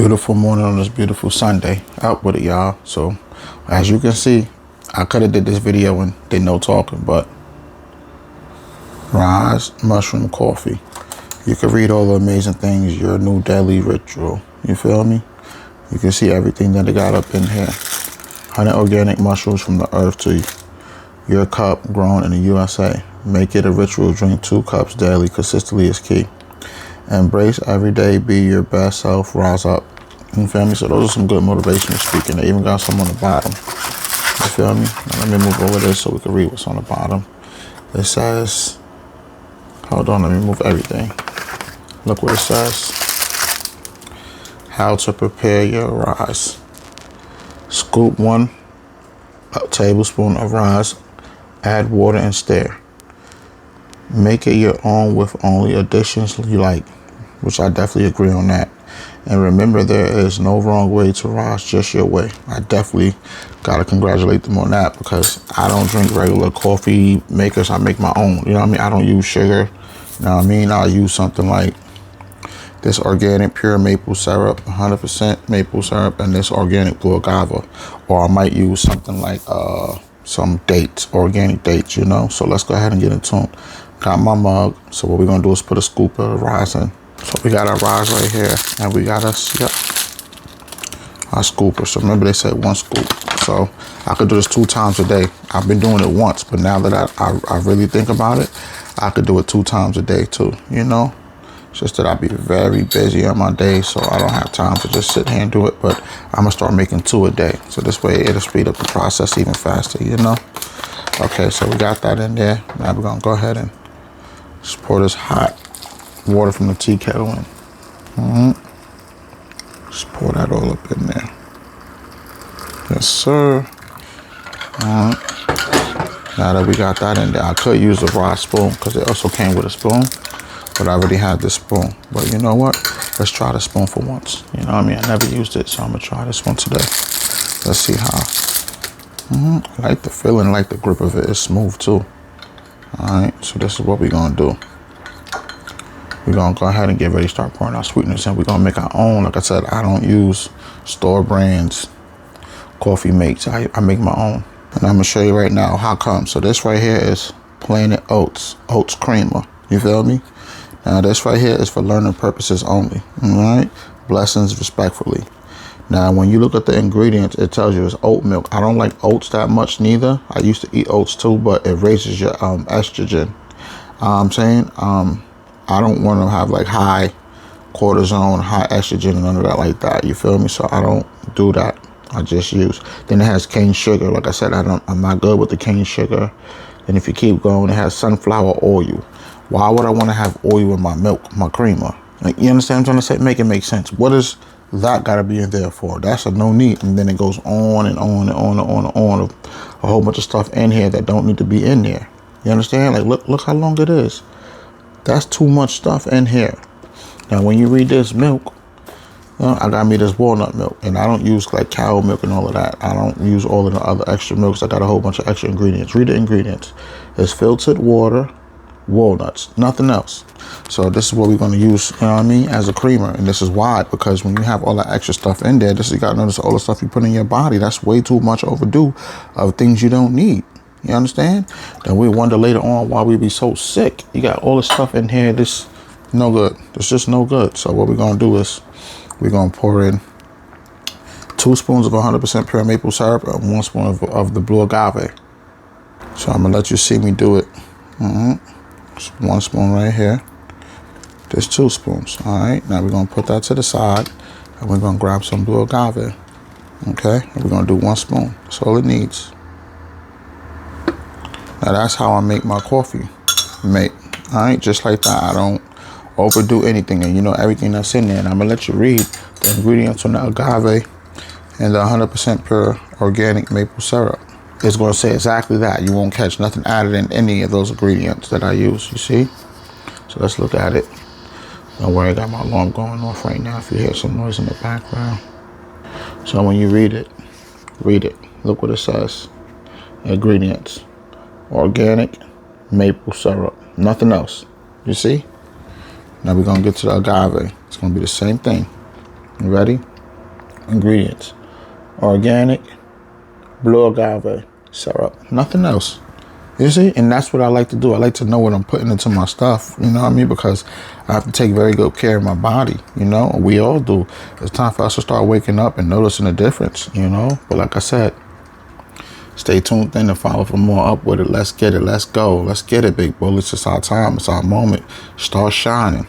Beautiful morning on this beautiful Sunday. Out with it, y'all. So, as you can see, I could have did this video and did no talking, but Ryze mushroom coffee. You can read all the amazing things, your new daily ritual. You feel me? You can see everything that they got up in here. 100 organic mushrooms from the earth to your cup, grown in the USA. Make it a ritual. Drink 2 cups daily. Consistently is key. Embrace every day. Be your best self. Rise up. You feel me? So those are some good motivational speaking. They even got some on the bottom. You feel me? Now let me move over this so we can read what's on the bottom. It says, hold on, let me move everything. Look what it says. How to prepare your Ryze. Scoop 1 tablespoon of Ryze. Add water and stir. Make it your own with only additions you like, which I definitely agree on that. And remember, there is no wrong way to Ryze, just your way. I definitely gotta congratulate them on that because I don't drink regular coffee makers. I make my own. You know what I mean? I don't use sugar. You know what I mean? I'll use something like this organic pure maple syrup, 100% maple syrup, and this organic blue agave. Or I might use something like some dates, organic dates, you know? So let's go ahead and get into them. Got my mug. So what we're gonna do is put a scoop of Ryze in. So we got our Ryze right here, and we got us, our scooper. So remember they said 1 scoop. So I could do this 2 times a day. I've been doing it once, but now that I really think about it, I could do it 2 times a day too, you know? It's just that I be very busy on my day, so I don't have time to just sit here and do it, but I'm gonna start making 2 a day. So this way it'll speed up the process even faster, you know? Okay, so we got that in there. Now we're gonna go ahead and just pour this hot water from the tea kettle in. Just pour that all up in there. Yes, sir. Now that we got that in there, I could use a Ryze spoon because it also came with a spoon, but I already had this spoon. But you know what? Let's try the spoon for once. You know what I mean? I never used it, so I'm gonna try this one today. Let's see how. I like the feeling, I like the grip of it. It's smooth too. All right, so this is what we're gonna do. We're gonna go ahead and get ready to start pouring our sweeteners in. We're gonna make our own. Like I said, I don't use store brands coffee makes. I make my own. And I'm gonna show you right now how come. So this right here is Planet Oats creamer. You feel me? Now this right here is for learning purposes only. All right? Blessings respectfully. Now when you look at the ingredients, it tells you it's oat milk. I don't like oats that much neither. I used to eat oats too, but it raises your estrogen. I'm saying I don't want to have like high cortisone, high estrogen, and none of that like that. You feel me? So I don't do that. I just use. Then it has cane sugar. Like I said, I'm not good with the cane sugar. And if you keep going, it has sunflower oil. Why would I want to have oil in my milk, my creamer? Like, you understand what I'm trying to say? Make it make sense. What is that got to be in there for? That's a no need. And then it goes on and on and on and on and on. A whole bunch of stuff in here that don't need to be in there. You understand? Like, look how long it is. That's too much stuff in here. Now, when you read this milk, I got me this walnut milk, and I don't use like cow milk and all of that. I don't use all of the other extra milks. I got a whole bunch of extra ingredients. Read the ingredients. It's filtered water, walnuts, nothing else. So this is what we're going to use, you know what I mean, as a creamer. And this is why, because when you have all that extra stuff in there, you got to notice all the stuff you put in your body. That's way too much overdue of things you don't need. You understand? Then we wonder later on why we be so sick. You got all this stuff in here. This no good. It's just no good. So what we're going to do is we're going to pour in 2 spoons of 100% pure maple syrup and 1 spoon of the blue agave. So I'm going to let you see me do it. Just 1 spoon right here. There's 2 spoons. All right. Now we're going to put that to the side and we're going to grab some blue agave. Okay. And we're going to do 1 spoon. That's all it needs. Now that's how I make my coffee. All right, just like that. I don't overdo anything, and you know everything that's in there. And I'm gonna let you read the ingredients on the agave and the 100% pure organic maple syrup. It's gonna say exactly that. You won't catch nothing added in any of those ingredients that I use. You see? So let's look at it. Don't worry, I got my alarm going off right now. If you hear some noise in the background. So when you read it. Look what it says. Ingredients. Organic maple syrup, nothing else. You see? Now we're gonna get to the agave. It's gonna be the same thing. You ready? Ingredients: organic, blue agave syrup. Nothing else. You see? And that's what I like to do. I like to know what I'm putting into my stuff. You know what I mean? Because I have to take very good care of my body. You know? We all do. It's time for us to start waking up and noticing the difference. You know? But like I said, stay tuned in and follow for more Up With It. Let's get it. Let's go. Let's get it, big bullets. It's our time. It's our moment. Start shining.